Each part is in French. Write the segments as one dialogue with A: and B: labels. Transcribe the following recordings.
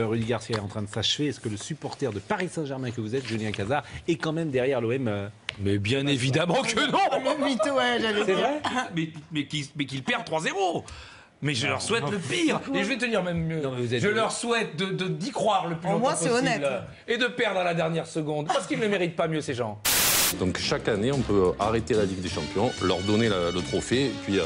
A: Rudy Garcia est en train de s'achever. Est-ce que le supporter de Paris Saint-Germain que vous êtes, Julien Cazard, est quand même derrière l'OM
B: Mais bien évidemment que non.
C: Le mytho, ouais, j'allais
B: C'est
C: dire.
B: vrai. Mais qu'ils perdent 3-0. Mais je leur souhaite le pire. Et je vais te dire même mieux. Je leur souhaite d'y croire le plus longtemps
C: moins, c'est
B: possible.
C: honnête.
B: Et de perdre à la dernière seconde. Parce qu'ils ne méritent pas mieux, ces gens.
D: Donc chaque année, on peut arrêter la Ligue des Champions, leur donner le trophée, et puis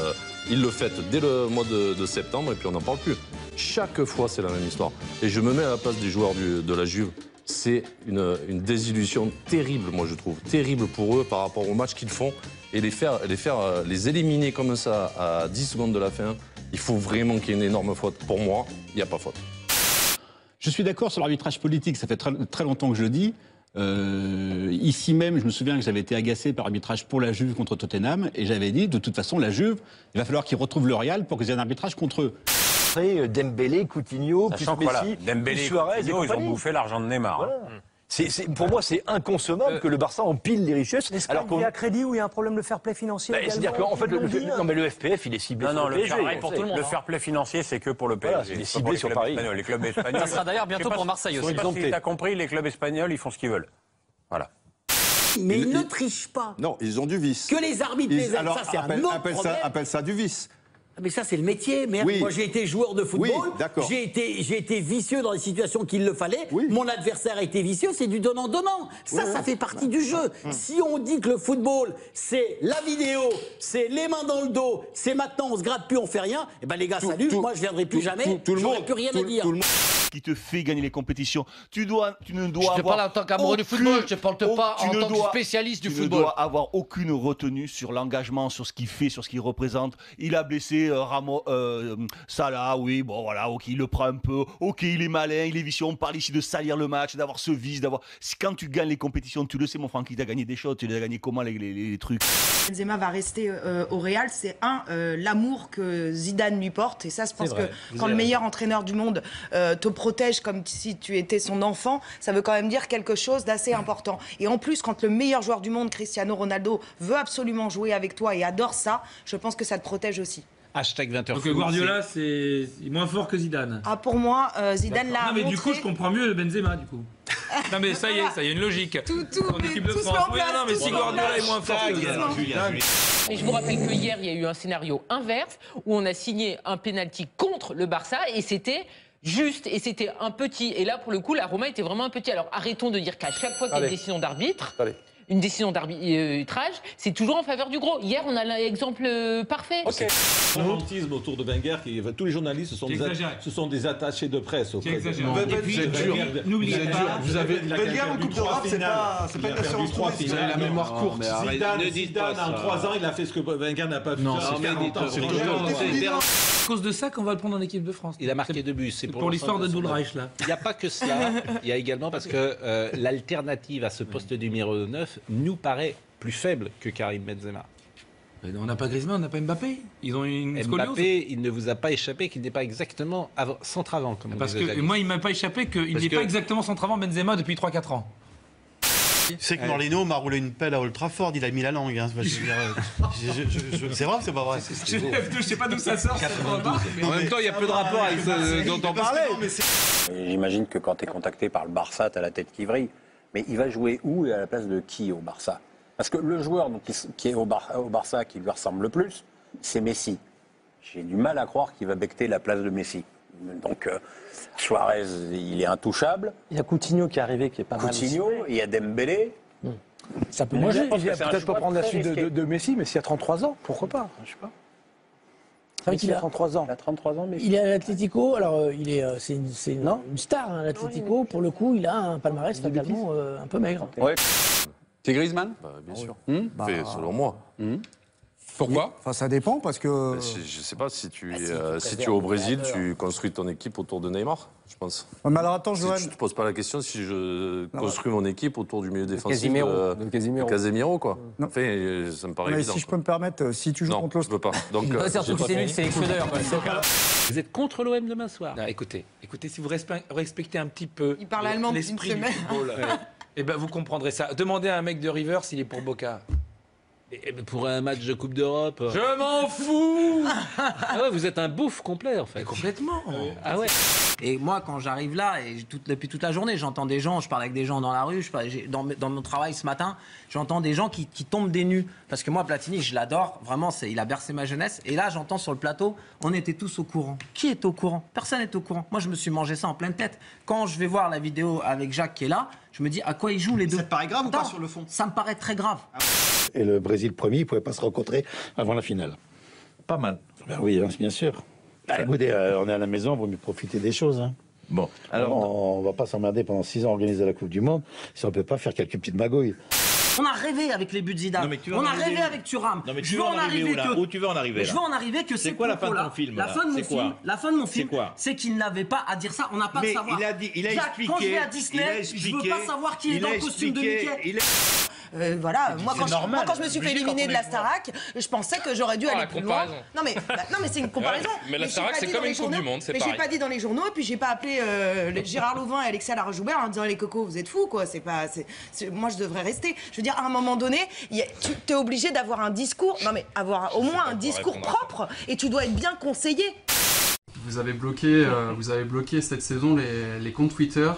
D: ils le fêtent dès le mois de septembre, et puis on n'en parle plus. Chaque fois, c'est la même histoire. Et je me mets à la place des joueurs de la Juve. C'est une désillusion terrible, moi je trouve. Terrible pour eux par rapport au match qu'ils font. Et les éliminer comme ça à 10 secondes de la fin, il faut vraiment qu'il y ait une énorme faute. Pour moi, il n'y a pas faute.
E: Je suis d'accord sur l'arbitrage politique, ça fait très longtemps que je le dis. Ici même, je me souviens que j'avais été agacé par l'arbitrage pour la Juve contre Tottenham, et j'avais dit, de toute façon, la Juve, il va falloir qu'ils retrouvent le Real pour qu'ils aient un arbitrage contre eux.
F: Dembélé, Coutinho, plus Messi,
G: voilà, Dembélé
F: plus
G: et
F: Suarez
G: Coutinho,
F: et
G: ils ont bouffé l'argent de Neymar.
F: Voilà. Pour moi, c'est inconcevable que le Barça empile les richesses.
H: Alors qu'il y a crédit ou il y a un problème de fair play financier.
F: C'est-à-dire qu'en fait, le FPF, il est ciblé sur le PSG.
G: Le fair play financier, c'est que pour le PSG.
F: Voilà, il est ciblé sur Paris.
G: Les clubs espagnols.
H: Ça sera d'ailleurs bientôt pour Marseille aussi.
G: Si t'as compris, les clubs espagnols, ils font ce qu'ils veulent. Voilà.
I: Mais ils ne trichent pas.
J: Non, ils ont du vice.
I: Que les arbitres les aiment, ça c'est un autre problème.
J: Appelle ça du vice.
I: Mais ça, c'est le métier. Merde.
J: Oui.
I: Moi, j'ai été joueur de football.
J: Oui, d'accord.
I: J'ai été vicieux dans les situations qu'il le fallait.
J: Oui.
I: Mon adversaire a été vicieux. C'est du donnant-donnant. Ça fait partie du jeu. Si on dit que le football, c'est la vidéo, c'est les mains dans le dos, c'est maintenant on se gratte plus, on fait rien, et ben les gars, salut, moi je viendrai plus jamais. J'aurai plus rien à dire.
K: Qui te fait gagner les compétitions. Tu ne dois
B: Je te parle en tant qu'amoureux du football, je te parle pas en tant que spécialiste du football.
K: Tu ne dois avoir aucune retenue sur l'engagement, sur ce qu'il fait, sur ce qu'il représente. Il a blessé Salah, oui, bon voilà, ok, il le prend un peu, ok, il est malin, il est vicieux, on parle ici de salir le match, d'avoir ce vice, quand tu gagnes les compétitions, tu le sais mon Francky, tu as gagné des choses, tu les as gagné comment les trucs.
C: Benzema va rester au Real, c'est l'amour que Zidane lui porte, et ça je pense que quand le meilleur entraîneur du monde te protège comme si tu étais son enfant, ça veut quand même dire quelque chose d'assez important. Et en plus, quand le meilleur joueur du monde, Cristiano Ronaldo, veut absolument jouer avec toi et adore ça, je pense que ça te protège aussi.
A: Hashtag 20h.
B: Donc Guardiola, c'est moins fort que Zidane.
C: Ah, pour moi, Zidane l'a montré.
B: Non, mais du coup, je comprends mieux Benzema, du coup. Non, mais ça y est, une logique.
C: Tout
B: en équipe de
C: se
B: France.
C: met en
B: Oui,
C: place,
B: non, mais
C: tout
B: si
C: se met en
B: Guardiola
C: place.
B: est moins fort que Zidane.
L: Et je vous rappelle que hier, il y a eu un scénario inverse où on a signé un penalty contre le Barça et c'était juste et c'était un petit. Et là, pour le coup, la Roma était vraiment un petit. Alors arrêtons de dire qu'à chaque fois qu'il y a une décision d'arbitre, une décision d'arbitrage, c'est toujours en faveur du gros. Hier, on a l'exemple parfait.
M: Le romantisme autour de Wenger, tous les journalistes, ce sont des attachés de presse.
B: Et
M: puis,
B: n'oubliez pas,
M: vous avez
N: Wenger en Coupe d'Europe, c'est pas une assurance.
M: Vous avez la mémoire courte. Zidane, en 3 ans, il a fait ce que Wenger n'a pas pu faire.
B: À cause de ça qu'on va le prendre en équipe de France.
A: Il a marqué 2 buts.
B: C'est pour l'histoire de Doulreich, là.
A: Il n'y a pas que cela. Il y a également parce que l'alternative à ce poste numéro 9 nous paraît plus faible que Karim Benzema.
B: On n'a pas Griezmann, on n'a pas Mbappé. Ils ont une scoliose.
A: Mbappé, il ne vous a pas échappé qu'il n'est pas exactement centre-avant.
B: Parce que moi, il ne m'a pas échappé qu'il n'est pas exactement centre-avant Benzema depuis 3-4 ans.
N: C'est que Morlino m'a roulé une pelle à Old Trafford, il a mis la langue. Hein. C'est vrai ou c'est pas vrai?
B: Je sais pas d'où ça sort.
A: En même temps, il y a peu de rapport avec ce dont on parlait.
O: J'imagine que quand tu es contacté par le Barça, tu as la tête qui vrille. Mais il va jouer où et à la place de qui au Barça? Parce que le joueur qui est au Barça, qui lui ressemble le plus, c'est Messi. J'ai du mal à croire qu'il va becter la place de Messi. Donc Suarez, il est intouchable.
H: Il y a Coutinho qui est arrivé, qui est pas mal.
O: Coutinho, il y a Dembélé.
H: Ça peut manger. Peut-être pas prendre la suite de Messi, mais s'il y a 33 ans, pourquoi pas? Je sais pas. Il a 33 ans.
O: Il a 33 ans, Messi.
H: Il est à l'Atlético, alors c'est une star, hein, l'Atlético. Pour le coup, il a un palmarès fatalement un peu maigre.
D: Ouais.
J: C'est Griezmann?
D: Bien sûr. Selon moi.
P: Pourquoi? Enfin, ça dépend parce que.
D: Je sais pas, si tu es au Brésil, tu construis ton équipe autour de Neymar, je pense.
P: Mais alors attends, Johan.
D: Je ne te pose pas la question si je construis mon équipe autour du milieu défensif
H: de
D: Casemiro, quoi. Enfin, ça me paraît évident.
P: Si je peux me permettre, si tu joues contre l'Australie.
D: Je peux pas. Donc,
H: surtout que c'est lui le sélectionneur.
A: Vous êtes contre l'OM demain soir?
B: Non, écoutez, si vous respectez un petit peu
C: Il parle allemand depuis une
B: l'esprit du
C: semaine.
B: football, eh ben, vous comprendrez ça. Demandez à un mec de River s'il est pour Boca.
A: Pour un match de Coupe d'Europe.
B: Je m'en fous.
A: Ah ouais, vous êtes un bouffe complet en fait.
I: Complètement.
A: Ah ouais.
I: Et moi, quand j'arrive là, et depuis toute la journée, j'entends des gens, je parle avec des gens dans la rue, dans mon travail ce matin, j'entends des gens qui tombent des nues. Parce que moi, Platini, je l'adore, vraiment, il a bercé ma jeunesse. Et là, j'entends sur le plateau, on était tous au courant. Qui est au courant? Personne n'est au courant. Moi, je me suis mangé ça en pleine tête. Quand je vais voir la vidéo avec Jacques qui est là, je me dis à quoi ils jouent les deux.
N: Ça te paraît grave ou pas sur le fond?
I: Ça me paraît très grave.
Q: Et le Brésil premier, il ne pouvait pas se rencontrer avant la finale.
R: Pas mal.
Q: Ben oui, hein, bien sûr. Écoutez, on est à la maison, il vaut mieux profiter des choses. Hein.
R: Bon, alors...
Q: On ne va pas s'emmerder pendant 6 ans à organiser la Coupe du Monde si on ne peut pas faire quelques petites magouilles.
I: On a rêvé avec les buts de Zidane. On a rêvé avec Thuram.
R: Non mais tu veux en arriver où là? Où tu veux en arriver là?
I: Je veux en arriver que
R: c'est quoi la fin de ton film?
I: La fin de mon film, c'est qu'il n'avait pas à dire ça. On n'a pas
R: mais
I: de savoir.
R: Il a expliqué.
I: Quand je vais à Disney, je veux pas savoir qui est dans le costume de Mickey.
C: Voilà, moi quand je me suis fait éliminer de la Starac, je pensais que j'aurais dû aller plus loin. Non mais c'est une comparaison.
B: Mais la Starac c'est comme une Coupe du Monde, c'est pareil.
C: Mais j'ai pas dit dans les journaux et puis j'ai pas appelé Gérard Louvain et Alexia Laroche-Joubert en disant les cocos vous êtes fous quoi, moi je devrais rester. Je veux dire à un moment donné, tu es obligé d'avoir un discours, avoir au moins un discours propre et tu dois être bien conseillé.
S: Vous avez bloqué cette saison les comptes Twitter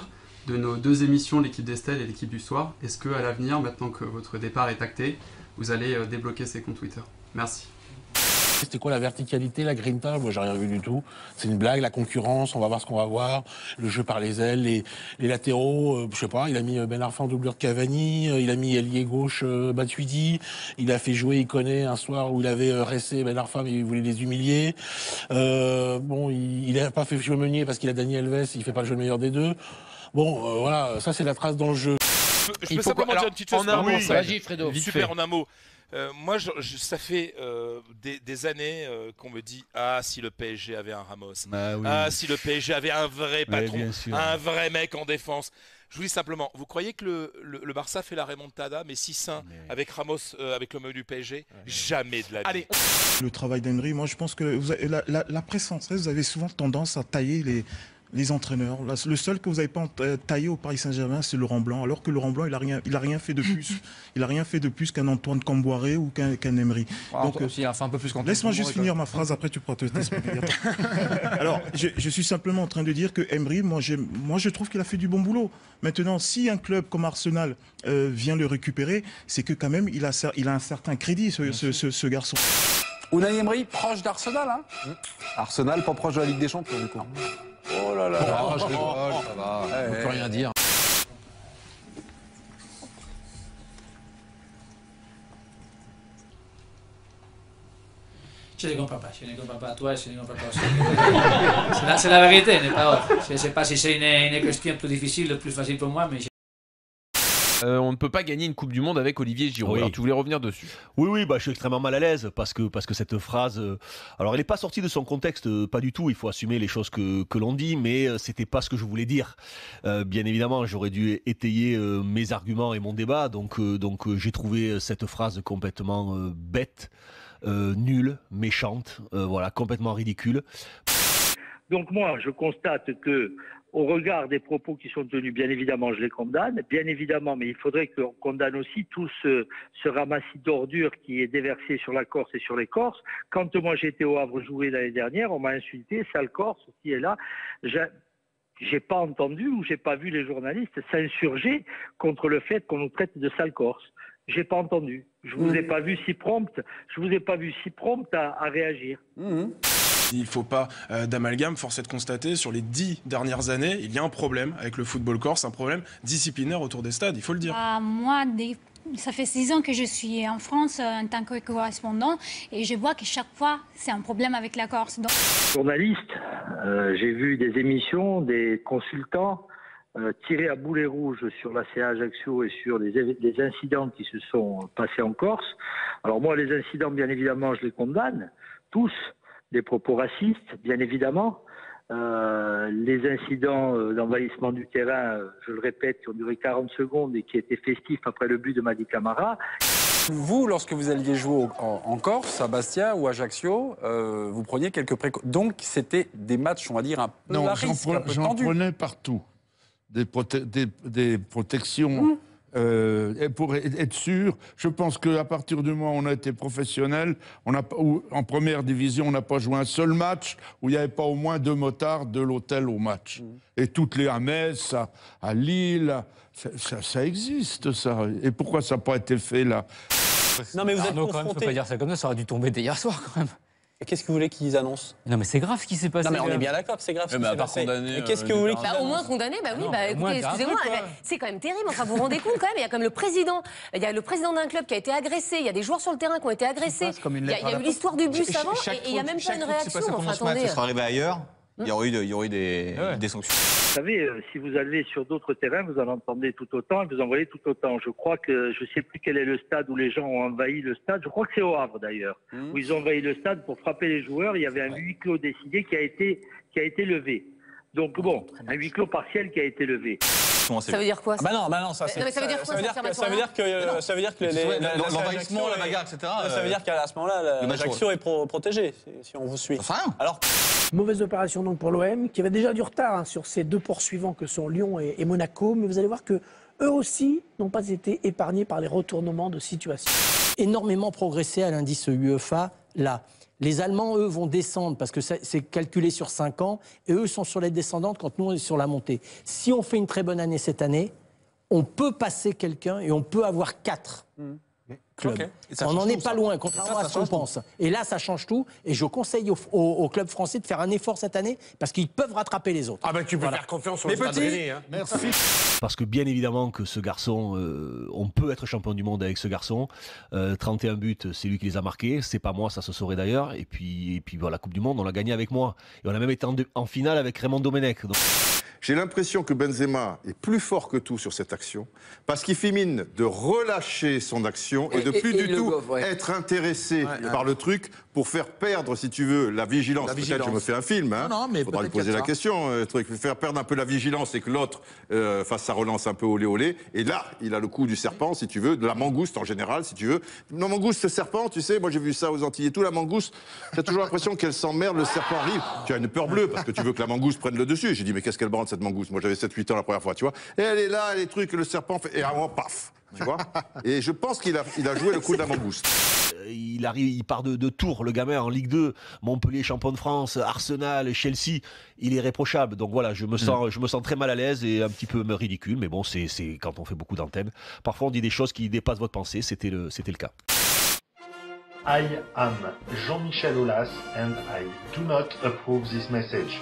S: de nos 2 émissions, l'équipe d'Estelle et l'équipe du soir. Est-ce qu'à l'avenir, maintenant que votre départ est acté, vous allez débloquer ces comptes Twitter? Merci.
T: C'était quoi la verticalité, la grinta? Moi, j'ai rien vu du tout. C'est une blague, la concurrence, on va voir ce qu'on va voir. Le jeu par les ailes, les latéraux, je sais pas, il a mis Ben Arfa en doublure de Cavani, il a mis ailier gauche Matuidi, il a fait jouer Iconé un soir où il avait resté Ben Arfa mais il voulait les humilier. Il a pas fait jouer Meunier parce qu'il a Dani Alves, il fait pas le jeu le meilleur des deux. Bon, voilà, ça c'est la trace dans le jeu.
B: Je peux simplement dire une petite chose.
A: En un mot, vas-y Fredo.
B: Super, en un mot. Moi, ça fait des années qu'on me dit « Ah, si le PSG avait un Ramos. Ah, si le PSG avait un vrai patron, un vrai mec en défense. » Je vous dis simplement, vous croyez que le Barça fait la remontada, mais 6-1 avec Ramos, avec le milieu du PSG? Jamais de la vie. Allez.
U: Le travail d'Henry, moi je pense que la presse française, vous avez souvent tendance à tailler les entraîneurs. Le seul que vous n'avez pas taillé au Paris Saint-Germain, c'est Laurent Blanc. Alors que Laurent Blanc, il a rien fait de plus. Il a rien fait de plus qu'un Antoine Camboiré ou qu'un Emery.
V: Donc, il a fait un peu plus.
U: Laisse-moi juste finir ma phrase. Après, tu pourras te t'expliquer. Alors, je suis simplement en train de dire que Emery, moi, je trouve qu'il a fait du bon boulot. Maintenant, si un club comme Arsenal vient le récupérer, c'est que quand même, il a un certain crédit, ce garçon.
F: Unai Emery, proche d'Arsenal, hein?
J: Arsenal, pas proche de la Ligue des Champions, du coup.
F: Oh là là,
V: je rigole, ça va, on peut rien dire.
W: Je ne comprends pas, toi, je ne comprends pas. C'est la vérité, n'est pas autre. Je ne sais pas si c'est une question plus difficile ou plus facile pour moi, mais...
B: On ne peut pas gagner une Coupe du Monde avec Olivier Giroud. Alors, tu voulais revenir dessus?
K: Oui, je suis extrêmement mal à l'aise parce que cette phrase, alors elle n'est pas sortie de son contexte, pas du tout. Il faut assumer les choses que l'on dit, mais c'était pas ce que je voulais dire. Bien évidemment, j'aurais dû étayer mes arguments et mon débat, donc j'ai trouvé cette phrase complètement bête, nulle, méchante, voilà, complètement ridicule.
X: Donc moi, je constate que au regard des propos qui sont tenus, bien évidemment, je les condamne, bien évidemment, mais il faudrait qu'on condamne aussi tout ce ramassis d'ordures qui est déversé sur la Corse et sur les Corses. Quand moi j'étais au Havre jouer l'année dernière, on m'a insulté, sale Corse, qui est là. J'ai pas entendu ou j'ai pas vu les journalistes s'insurger contre le fait qu'on nous traite de sale Corse. J'ai pas entendu. Je vous ai pas vu si prompt. À réagir.
S: Il ne faut pas d'amalgame, force est de constater, sur les 10 dernières années, il y a un problème avec le football corse, un problème disciplinaire autour des stades, il faut le dire.
Y: Moi, ça fait 6 ans que je suis en France en tant que correspondant et je vois que chaque fois, c'est un problème avec la Corse. Donc...
X: Journaliste, j'ai vu des émissions, des consultants tirer à boulet rouge sur l'ACA Ajaccio et sur les incidents qui se sont passés en Corse. Alors moi, les incidents, bien évidemment, je les condamne, tous. Des propos racistes, bien évidemment. Les incidents d'envahissement du terrain, je le répète, qui ont duré 40 secondes et qui étaient festifs après le but de Madi Camara.
F: Vous, lorsque vous alliez jouer en Corse, à Bastia ou à Ajaccio, vous preniez quelques précautions. Donc, c'était des matchs, on va dire, un peu à risque, un peu tendus.
Z: J'en prenais partout. Des protections
E: pour être sûr. Je pense qu'à partir du moment où on a été professionnel, en première division, on n'a pas joué un seul match où il n'y avait pas au moins 2 motards de l'hôtel au match. Et toutes les à Metz, à Lille, ça existe, ça. Et pourquoi ça n'a pas été fait là?
G: Non mais vous êtes
V: Arnaud, quand même, faut
G: confronté.
V: pas dire ça comme ça aurait dû tomber dès hier soir quand même.
G: Et qu'est-ce que vous voulez qu'ils annoncent?
V: Non mais c'est grave ce qui s'est passé.
G: Non mais on est bien d'accord que c'est grave ce qui s'est passé. Mais qu'est-ce que vous voulez qu'ils
L: Au moins
G: annoncent?
L: condamné, bah oui,
V: non,
L: bah
V: au moins,
L: écoutez, excusez-moi,
V: un truc, quoi.
L: c'est quand même terrible. Enfin, vous vous rendez compte quand même, il y a comme le président d'un club qui a été agressé, il y a des joueurs sur le terrain qui ont été agressés, il y a eu l'histoire du bus avant, et il n'y a même pas une réaction. Enfin, attendez.
J: Ça serait arrivé ailleurs, il y aurait eu des sanctions.
X: Vous savez, si vous allez sur d'autres terrains, vous en entendez tout autant et vous en voyez tout autant. Je crois que, je ne sais plus quel est le stade où les gens ont envahi le stade, je crois que c'est au Havre d'ailleurs, où ils ont envahi le stade pour frapper les joueurs. Il y avait un huis clos décidé qui a été levé. Donc bon, un huis clos partiel qui a été levé.
L: Ça veut dire quoi ça?
G: Bah non, ça
L: mais ça veut dire quoi,
G: ça veut dire que
J: l'envahissement, la bagarre, etc.
G: Ça veut dire qu'à ce moment-là, l'Ajaccio est protégé, si on vous suit. Alors,
H: mauvaise opération donc pour l'OM, qui avait déjà du retard sur ces 2 poursuivants que sont Lyon et Monaco, mais vous allez voir que eux aussi n'ont pas été épargnés par les retournements de situation.
I: Énormément progressé à l'indice UEFA, là. Les Allemands, eux, vont descendre parce que c'est calculé sur 5 ans et eux sont sur les descendantes quand nous, on est sur la montée. Si on fait une très bonne année cette année, on peut passer quelqu'un et on peut avoir 4 clubs. Okay. On n'en est pas loin, contrairement à ce qu'on pense. Et là, ça change tout. Et je conseille aux clubs français de faire un effort cette année parce qu'ils peuvent rattraper les autres.
T: Ah ben tu peux faire confiance aux petits. Hein.
K: Merci. Parce que bien évidemment que ce garçon, on peut être champion du monde avec ce garçon. 31 buts, c'est lui qui les a marqués. C'est pas moi, ça se saurait d'ailleurs. Et puis voilà, la Coupe du Monde, on l'a gagné avec moi. Et on a même été en finale avec Raymond Domenech. Donc...
M: J'ai l'impression que Benzema est plus fort que tout sur cette action, parce qu'il fait mine de relâcher son action et de plus du tout être intéressé par le truc pour faire perdre, si tu veux, la vigilance. Peut-être je me fais un film, hein.
I: Non, mais
M: faudra lui poser la question, faire perdre un peu la vigilance et que l'autre fasse sa relance un peu olé olé. Et là, il a le coup du serpent, si tu veux, de la mangouste en général, si tu veux. La mangouste, le serpent, tu sais, moi j'ai vu ça aux Antilles et tout, la mangouste, t'as toujours l'impression qu'elle s'emmerde, le serpent arrive. Tu as une peur bleue parce que tu veux que la mangouste prenne le dessus. J'ai dit, mais qu'est-ce qu'elle branle cette mangouste? Moi j'avais 7-8 ans la première fois, tu vois. Et elle est là, les trucs, le serpent fait, et à un moment, paf, tu vois. Et je pense qu'il a joué le coup de la mangouste.
K: Il part de Tours, le gamin, en Ligue 2, Montpellier, champion de France, Arsenal, Chelsea, il est réprochable. Donc voilà, je me sens très mal à l'aise et un petit peu ridicule, mais bon, c'est quand on fait beaucoup d'antennes. Parfois on dit des choses qui dépassent votre pensée, c'était le cas.
O: I am Jean-Michel Aulas and I do not approve this message.